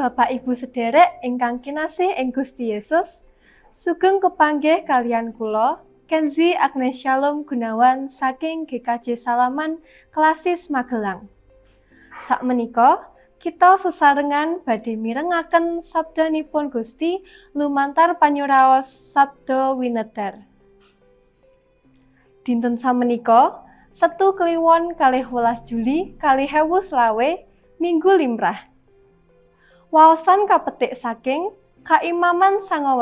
Bapak Ibu sederek ingkang kinasih ing Gusti Yesus, sugeng kepanggih kaliyan kula, Kenzi Agnes Shalom Gunawan saking GKJ Salaman Klasis Magelang. Sakmenika kita sesarengan badhe mirengaken sabdanipun Gusti lumantar panyuraos Sabda Winedhar. Dinten samenika Setu Kliwon 12 Juli 2020 Minggu Limrah. Waosan kapetik saking Kaimaman 19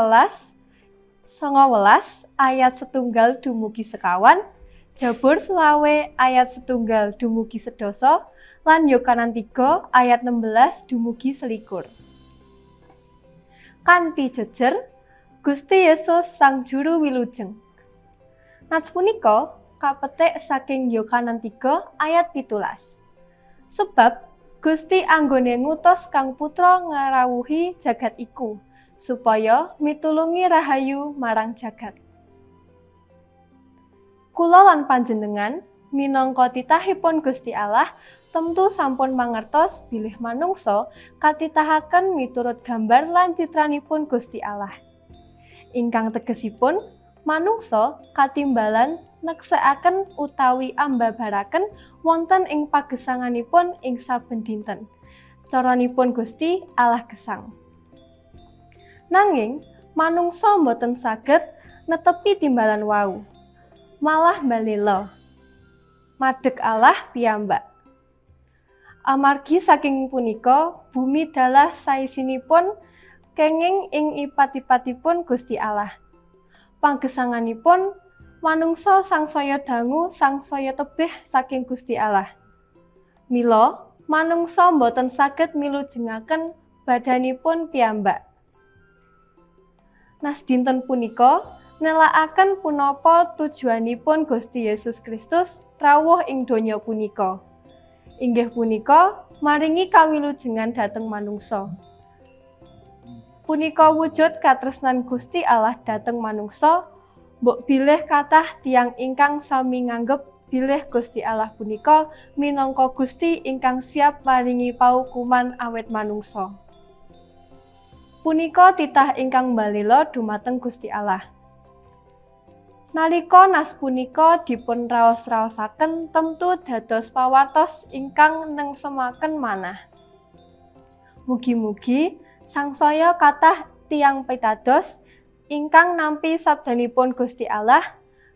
ayat 1 dumugi sekawan, Jabur 20 ayat 1 dumugi sedasa, lan Yohanan 3 ayat 16 dumugi 21. Kanthi jejer Gusti Yesus Sang Juru Wilujeng. Nats punika kapetik saking Yohanan 3 ayat 17. Sebab Gusti anggone ngutus Kang Putra ngrawuhi jagat iku, supaya mitulungi rahayu marang jagat. Kula lan panjenengan minangka titahipun Gusti Allah temtu sampun mangertos bilih manungsa katitahaken miturut gambar lan citranipun Gusti Allah. Ingkang tegesipun manungsa katimbalan neksekaken utawi ambabaraken wonten ing pagesanganipun ing saben dinten. Caranipun Gusti Allah gesang. Nanging manungsa boten saged netepi timbalan wau. Malah mbalela madeg Allah piyambak. Amargi saking punika bumi dalah saisinipun kenging ing ipat-ipatipun Gusti Allah. Panggesanganipun manungsa sangsaya dangu sangsaya tebih saking Gusti Allah. Mila manungsa boten saged milujengaken badanipun piyambak. Nas dinten punika nelakaken punapa tujuanipun Gusti Yesus Kristus rawuh ing donya punika. Inggih punika maringi kawilujengan dhateng manungsa. Punika wujud katresnan Gusti Allah dhateng manungsa, mbok bilih kathah tiyang ingkang sami nganggep bilih Gusti Allah punika minangka Gusti ingkang siap maringi paukuman awet manungsa. Punika titah ingkang mbalela dumateng Gusti Allah. Nalika nas punika dipun raos-raosaken temtu dados pawartos ingkang nengsemaken manah. Mugi-mugi sangsaya kathah tiyang pitados ingkang nampi sabdanipun Gusti Allah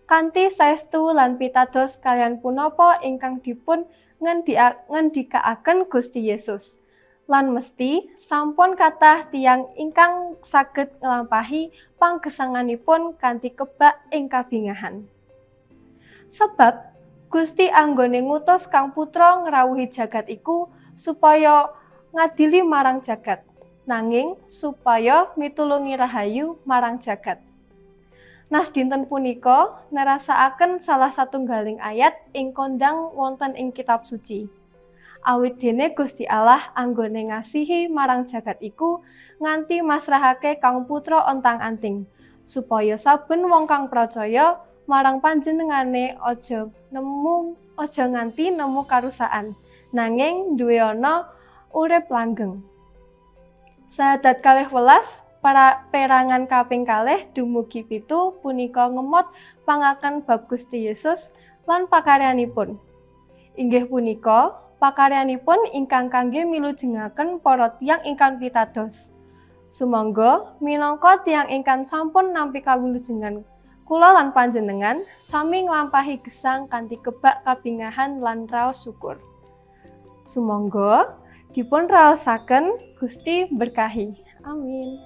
kanthi saestu lan pitados kaliyan punapa ingkang dipun ngendikaaken Gusti Yesus. Lan mesti sampun kathah tiyang ingkang saged nglampahi panggesanganipun kanthi kebak ing kabingahan. Sebab Gusti anggone ngutus Kang Putra ngrawuhi jagat iku supaya ngadili marang jagat, nanging supaya mitulungi rahayu marang jagat. Nas dinten punika nerasakaken salah satunggaling ayat ing kondang wonten ing kitab suci. Awit dene Gusti Allah anggone ngasihi marang jagat iku nganti masrahake Kang Putra ontang-anting, supaya saben wong kang percaya marang panjenengane aja nganti nemu karusaan, nanging duwe ana urip langgeng. Sahadat 12 para perangan kaping 2 dumugi 7 punika ngemot pangaken bab Gusti Yesus lan pakaryanipun. Inggih punika pakaryanipun ingkang kangge milujengaken para tiyang ingkang pitados. Sumangga minangka tiyang ingkang sampun nampi kawilujengan, kula lan panjenengan sami nglampahi gesang kanthi kebak kabingahan lan raos syukur. Sumangga dipun raosaken Gusti berkahi. Amin.